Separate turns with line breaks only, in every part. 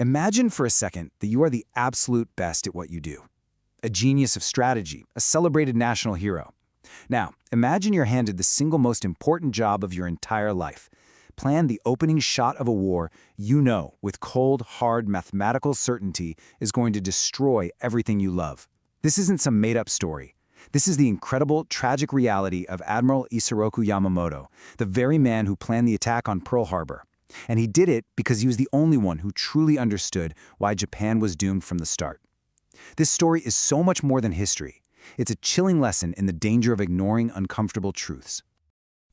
Imagine for a second that you are the absolute best at what you do. A genius of strategy, a celebrated national hero. Now, imagine you're handed the single most important job of your entire life. Plan the opening shot of a war you know, with cold, hard mathematical certainty, is going to destroy everything you love. This isn't some made-up story. This is the incredible, tragic reality of Admiral Isoroku Yamamoto, the very man who planned the attack on Pearl Harbor. And he did it because he was the only one who truly understood why Japan was doomed from the start. This story is so much more than history. It's a chilling lesson in the danger of ignoring uncomfortable truths.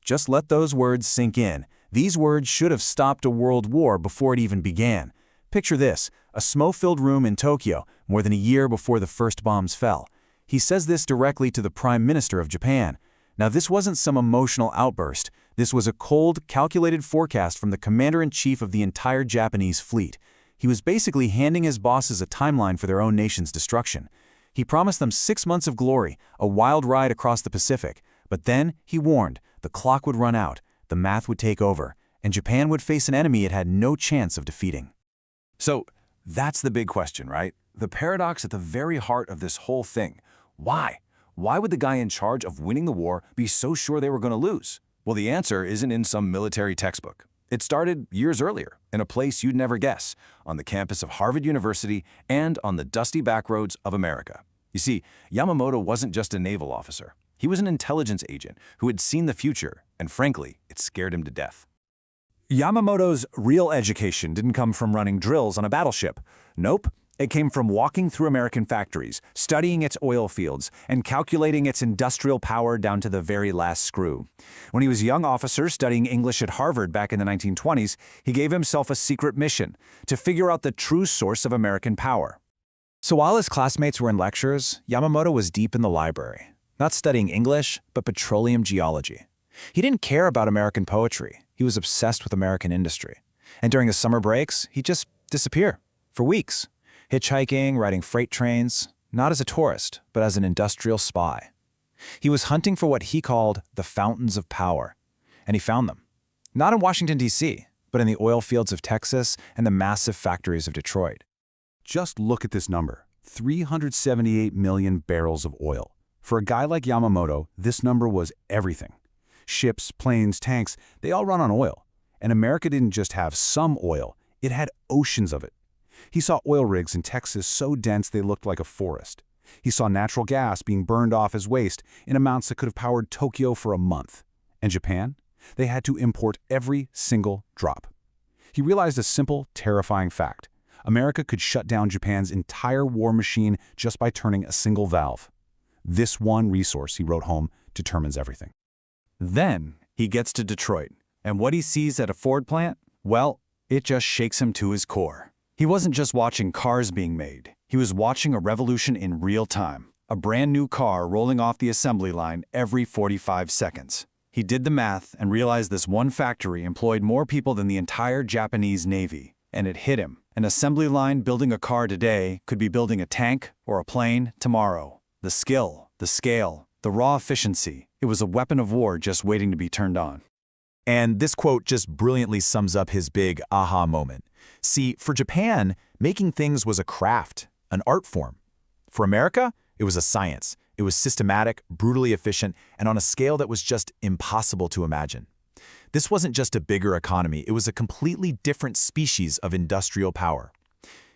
Just let those words sink in. These words should have stopped a world war before it even began. Picture this, a smoke-filled room in Tokyo, more than a year before the first bombs fell. He says this directly to the Prime Minister of Japan. Now, this wasn't some emotional outburst. This was a cold, calculated forecast from the Commander-in-Chief of the entire Japanese fleet. He was basically handing his bosses a timeline for their own nation's destruction. He promised them 6 months of glory, a wild ride across the Pacific. But then, he warned, the clock would run out, the math would take over, and Japan would face an enemy it had no chance of defeating.
So, that's the big question, right? The paradox at the very heart of this whole thing. Why? Why would the guy in charge of winning the war be so sure they were going to lose? Well, the answer isn't in some military textbook. It started years earlier, in a place you'd never guess, on the campus of Harvard University and on the dusty backroads of America. You see, Yamamoto wasn't just a naval officer. He was an intelligence agent who had seen the future, and frankly, it scared him to death.
Yamamoto's real education didn't come from running drills on a battleship. Nope. It came from walking through American factories, studying its oil fields, and calculating its industrial power down to the very last screw. When he was a young officer studying English at Harvard back in the 1920s, he gave himself a secret mission to figure out the true source of American power.
So while his classmates were in lectures, Yamamoto was deep in the library, not studying English, but petroleum geology. He didn't care about American poetry. He was obsessed with American industry. And during the summer breaks, he'd just disappear for weeks. Hitchhiking, riding freight trains, not as a tourist, but as an industrial spy. He was hunting for what he called the fountains of power, and he found them. Not in Washington, D.C., but in the oil fields of Texas and the massive factories of Detroit.
Just look at this number, 378 million barrels of oil. For a guy like Yamamoto, this number was everything. Ships, planes, tanks, they all run on oil. And America didn't just have some oil, it had oceans of it. He saw oil rigs in Texas so dense they looked like a forest. He saw natural gas being burned off as waste in amounts that could have powered Tokyo for a month. And Japan? They had to import every single drop. He realized a simple, terrifying fact. America could shut down Japan's entire war machine just by turning a single valve. This one resource, he wrote home, determines everything.
Then he gets to Detroit, and what he sees at a Ford plant, well, it just shakes him to his core. He wasn't just watching cars being made. He was watching a revolution in real time. A brand new car rolling off the assembly line every 45 seconds. He did the math and realized this one factory employed more people than the entire Japanese Navy. And it hit him. An assembly line building a car today could be building a tank or a plane tomorrow. The skill, the scale, the raw efficiency. It was a weapon of war just waiting to be turned on.
And this quote just brilliantly sums up his big aha moment. See, for Japan, making things was a craft, an art form. For America, it was a science. It was systematic, brutally efficient, and on a scale that was just impossible to imagine. This wasn't just a bigger economy, it was a completely different species of industrial power.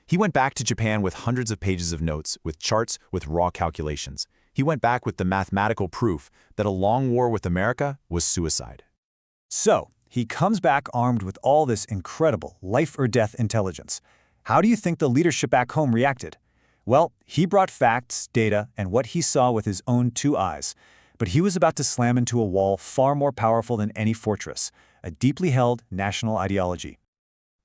He went back to Japan with hundreds of pages of notes, with charts, with raw calculations. He went back with the mathematical proof that a long war with America was suicide.
So, he comes back armed with all this incredible life-or-death intelligence. How do you think the leadership back home reacted? Well, he brought facts, data, and what he saw with his own 2 eyes. But he was about to slam into a wall far more powerful than any fortress, a deeply held national ideology.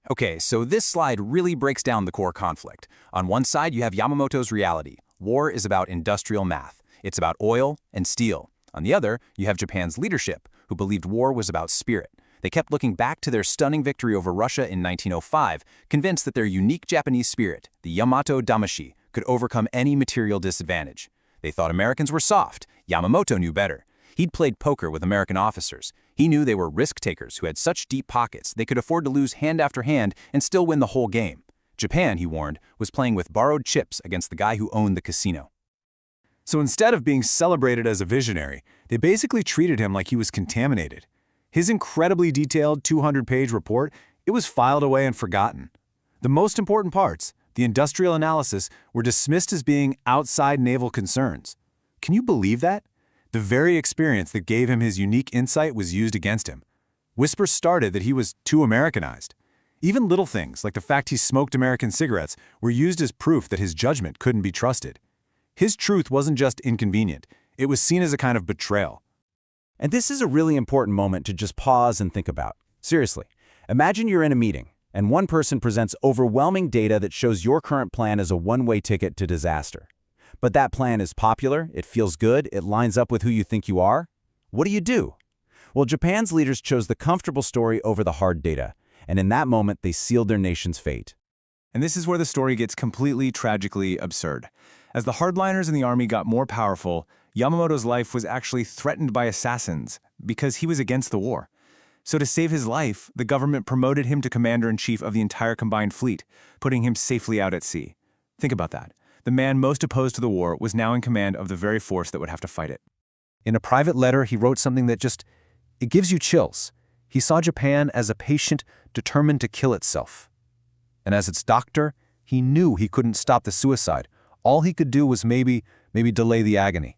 Okay, so this slide really breaks down the core conflict. On one side, you have Yamamoto's reality. War is about industrial math. It's about oil and steel. On the other, you have Japan's leadership, who believed war was about spirit. They kept looking back to their stunning victory over Russia in 1905, convinced that their unique Japanese spirit, the Yamato Damashi, could overcome any material disadvantage. They thought Americans were soft. Yamamoto knew better. He'd played poker with American officers. He knew they were risk-takers who had such deep pockets they could afford to lose hand after hand and still win the whole game.
Japan, he warned, was playing with borrowed chips against the guy who owned the casino. So instead of being celebrated as a visionary, they basically treated him like he was contaminated. His incredibly detailed 200-page report, it was filed away and forgotten. The most important parts, the industrial analysis, were dismissed as being outside naval concerns. Can you believe that? The very experience that gave him his unique insight was used against him. Whispers started that he was too Americanized. Even little things, like the fact he smoked American cigarettes, were used as proof that his judgment couldn't be trusted. His truth wasn't just inconvenient, it was seen as a kind of betrayal.
And this is a really important moment to just pause and think about. Seriously, imagine you're in a meeting, and one person presents overwhelming data that shows your current plan is a one-way ticket to disaster. But that plan is popular, it feels good, it lines up with who you think you are. What do? Well, Japan's leaders chose the comfortable story over the hard data, and in that moment, they sealed their nation's fate.
And this is where the story gets completely tragically absurd. As the hardliners in the army got more powerful, Yamamoto's life was actually threatened by assassins because he was against the war. So to save his life, the government promoted him to commander-in-chief of the entire combined fleet, putting him safely out at sea. Think about that. The man most opposed to the war was now in command of the very force that would have to fight it.
In a private letter, he wrote something that it gives you chills. He saw Japan as a patient determined to kill itself. And as its doctor, he knew he couldn't stop the suicide. All he could do was maybe delay the agony.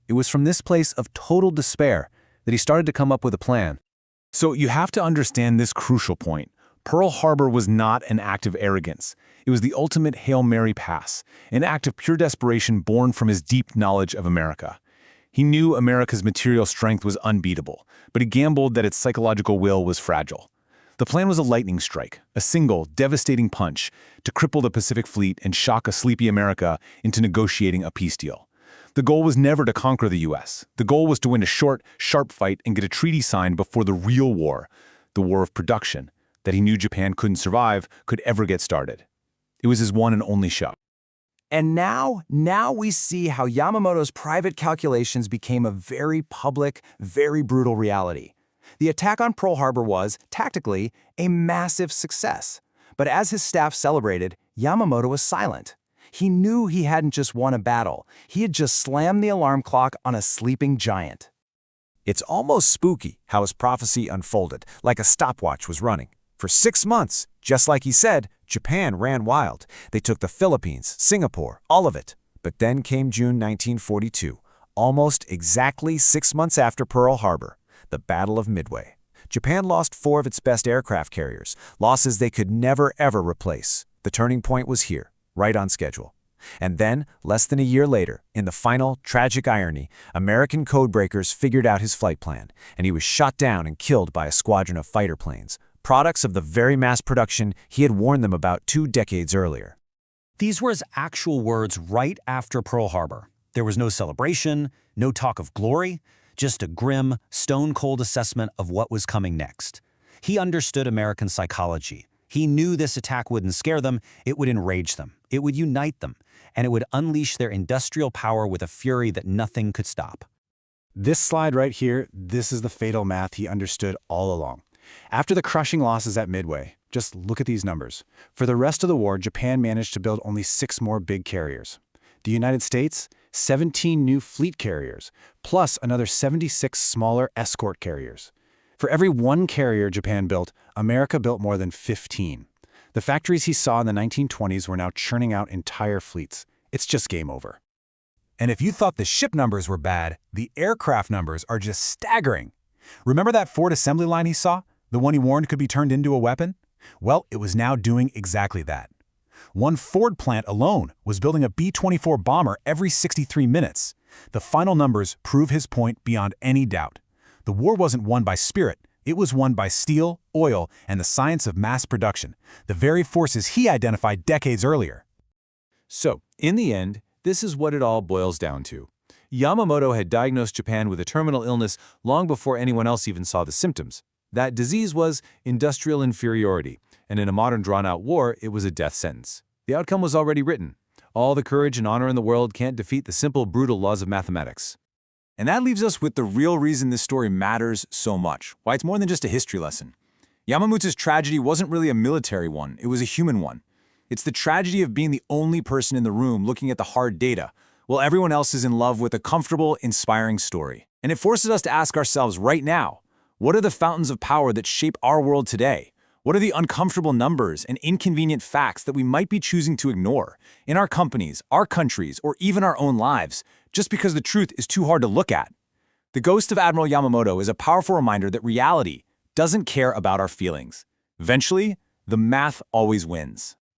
It was from this place of total despair that he started to come up with a plan.
So you have to understand this crucial point. Pearl Harbor was not an act of arrogance. It was the ultimate Hail Mary pass, an act of pure desperation born from his deep knowledge of America. He knew America's material strength was unbeatable, but he gambled that its psychological will was fragile. The plan was a lightning strike, a single, devastating punch to cripple the Pacific Fleet and shock a sleepy America into negotiating a peace deal. The goal was never to conquer the U.S. The goal was to win a short, sharp fight and get a treaty signed before the real war, the war of production, that he knew Japan couldn't survive, could ever get started. It was his one and only shot.
And now we see how Yamamoto's private calculations became a very public, very brutal reality. The attack on Pearl Harbor was, tactically, a massive success. But as his staff celebrated, Yamamoto was silent. He knew he hadn't just won a battle. He had just slammed the alarm clock on a sleeping giant.
It's almost spooky how his prophecy unfolded, like a stopwatch was running. For 6 months, just like he said, Japan ran wild. They took the Philippines, Singapore, all of it. But then came June 1942, almost exactly 6 months after Pearl Harbor, the Battle of Midway. Japan lost 4 of its best aircraft carriers, losses they could never ever replace. The turning point was here, right on schedule. And then, less than a year later, in the final, tragic irony, American codebreakers figured out his flight plan, and he was shot down and killed by a squadron of fighter planes, products of the very mass production he had warned them about 2 decades earlier.
These were his actual words right after Pearl Harbor. There was no celebration, no talk of glory, just a grim, stone-cold assessment of what was coming next. He understood American psychology. He knew this attack wouldn't scare them, it would enrage them, it would unite them, and it would unleash their industrial power with a fury that nothing could stop.
This slide right here, this is the fatal math he understood all along. After the crushing losses at Midway, just look at these numbers. For the rest of the war, Japan managed to build only 6 more big carriers. The United States, 17 new fleet carriers, plus another 76 smaller escort carriers. For every 1 carrier Japan built, America built more than 15. The factories he saw in the 1920s were now churning out entire fleets. It's just game over.
And if you thought the ship numbers were bad, the aircraft numbers are just staggering. Remember that Ford assembly line he saw? The one he warned could be turned into a weapon? Well, it was now doing exactly that. One Ford plant alone was building a B-24 bomber every 63 minutes. The final numbers prove his point beyond any doubt. The war wasn't won by spirit, it was won by steel, oil, and the science of mass production, the very forces he identified decades earlier.
So, in the end, this is what it all boils down to. Yamamoto had diagnosed Japan with a terminal illness long before anyone else even saw the symptoms. That disease was industrial inferiority, and in a modern drawn-out war, it was a death sentence. The outcome was already written. All the courage and honor in the world can't defeat the simple, brutal laws of mathematics. And that leaves us with the real reason this story matters so much, why it's more than just a history lesson. Yamamoto's tragedy wasn't really a military one, it was a human one. It's the tragedy of being the only person in the room looking at the hard data, while everyone else is in love with a comfortable, inspiring story. And it forces us to ask ourselves right now, what are the fountains of power that shape our world today? What are the uncomfortable numbers and inconvenient facts that we might be choosing to ignore in our companies, our countries, or even our own lives, just because the truth is too hard to look at? The ghost of Admiral Yamamoto is a powerful reminder that reality doesn't care about our feelings. Eventually, the math always wins.